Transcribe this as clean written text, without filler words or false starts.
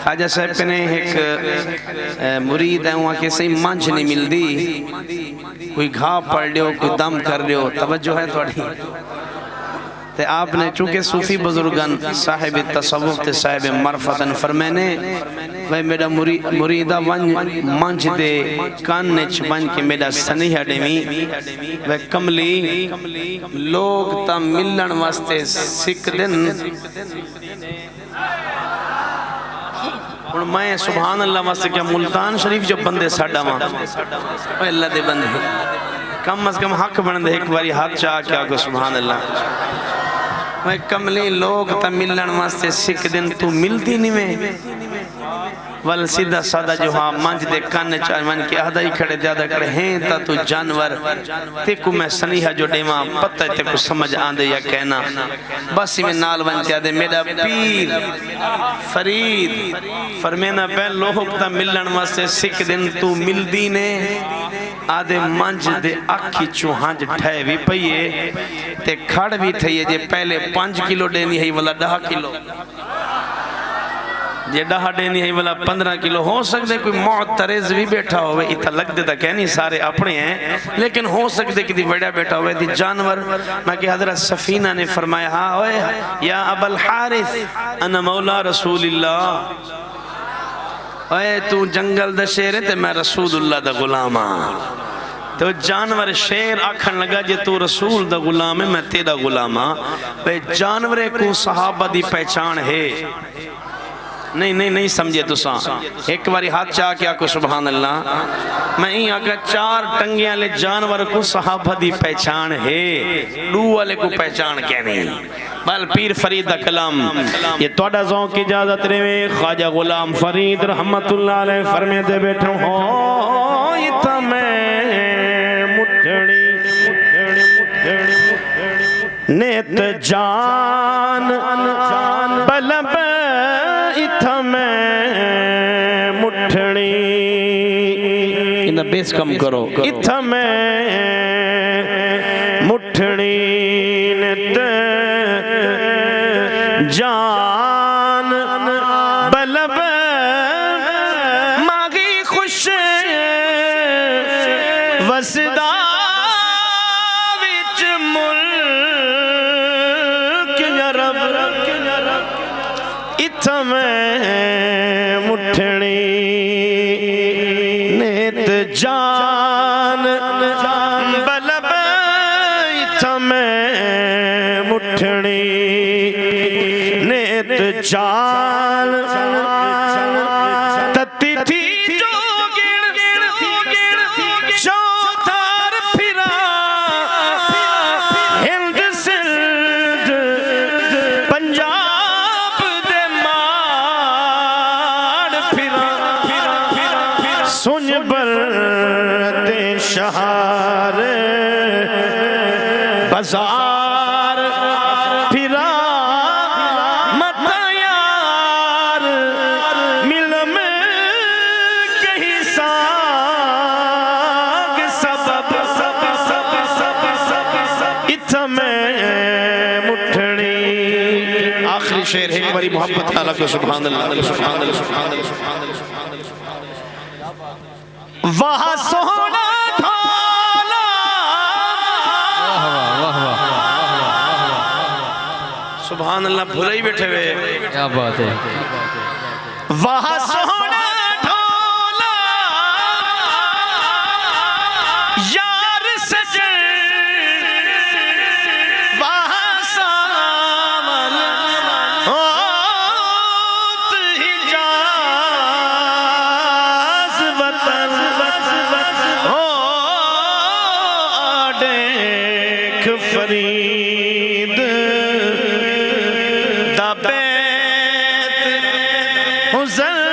خواجہ صاحب نے ایک مرید ہے وہاں کے صحیح منج نہیں مل دی، کوئی گھا پڑ لیو، کوئی دم کر لیو، توجہ ہے تھوڑی تے آپ نے چونکہ صوفی بزرگان صاحب تصوف تے صاحب مرفتن فرمینے وہ میرا مریدہ منج دے کانچ بن کے میرا سنیہ ڈیمی وہ کملی لوگ تا ملن واسطے سکھ دن اور میں سبحان اللہ واسطے کیا ملتان شریف جو بندے ساڑھا ماں وہ اللہ دے بندے کم از کم حق بندے ایک باری ہاتھ چاہ کیا کو سبحان اللہ میں کملی لوگ تا ملن واسطے سکھ دن تو ملتی نہیں میں ول سیدھا سادہ جو ہاں منج دے کانے چاہ من کے آدھا ہی کھڑے دے آدھا کھڑے ہیں تا تو جانور تے کو میں سنیحہ جو ڈیماں پتہ تے کو سمجھ آندے یا کہنا بس ہی میں نال ونچے آدھے میرا پیر فرید فرمینا پہن لوگ تا ملن واسطے سکھ دن تو مل دینے آدھے منج دے اکھی چوہانج ٹھائے بھی پئیے تے کھڑ بھی تھے جے پہلے 5 کلو دینی ہے والا 10 کلو جے 10 دینی ہے والا 15 کلو ہو سکتے کوئی معترض بھی بیٹھا ہوئے اتھا لگ دیتا کہنی سارے اپنے ہیں لیکن ہو سکتے کہ دی وڑا بیٹھا ہوئے دی جانور میں کہ حضرت سفینہ نے فرمایا ہاں ہوئے یا ابا الحارث انا مولا رسول اللہ اے تو جنگل دا شیر ہے تے میں رسول اللہ دا غلام ہاں تو جانور شیر آکھن لگا جے تو رسول دا غلام ہے میں تیرا غلام ہاں اے جانورے کو صحابہ دی پہچان ہے نہیں سمجھے تو ساں ایک باری ہاتھ چاہ کیا کو سبحان اللہ میں ہی آگا 4 ٹنگیاں لے جانور کو صحابہ دی پہچان ہے دو والے کو پہچان کہنے بل پیر فرید دا کلام یہ توڑا زون کی اجازت رہے خواجہ غلام فرید رحمت اللہ علیہ فرمے دے بیٹھوں ہوئی تا میں مٹھڑی نیت جان بلب اتھا میں مٹھڑی انہا بیس کم کرو اتھا میں مٹھڑی نیت جان بلب ماغی خوش وسدہ وچ ملک یا رب اتھا میں مٹھڑی نیت جان بلب اتھا میں مٹھڑی نیت جان تتی تھی جو گڑ چوتھار پھرا ہند سندھ پنجاب دے مار پھرا سنج بر دے شہار بازار پھرا شیر ایک باری محبت تعالیٰ کو سبحان اللہ سبحان اللہ سبحان اللہ وہاں سونا ڈھالا سبحان اللہ بھولے ہی بیٹھے ہوئے کیا بات ہے وہاں سونا ڈھالا یار سجن فرید دا بیت حضر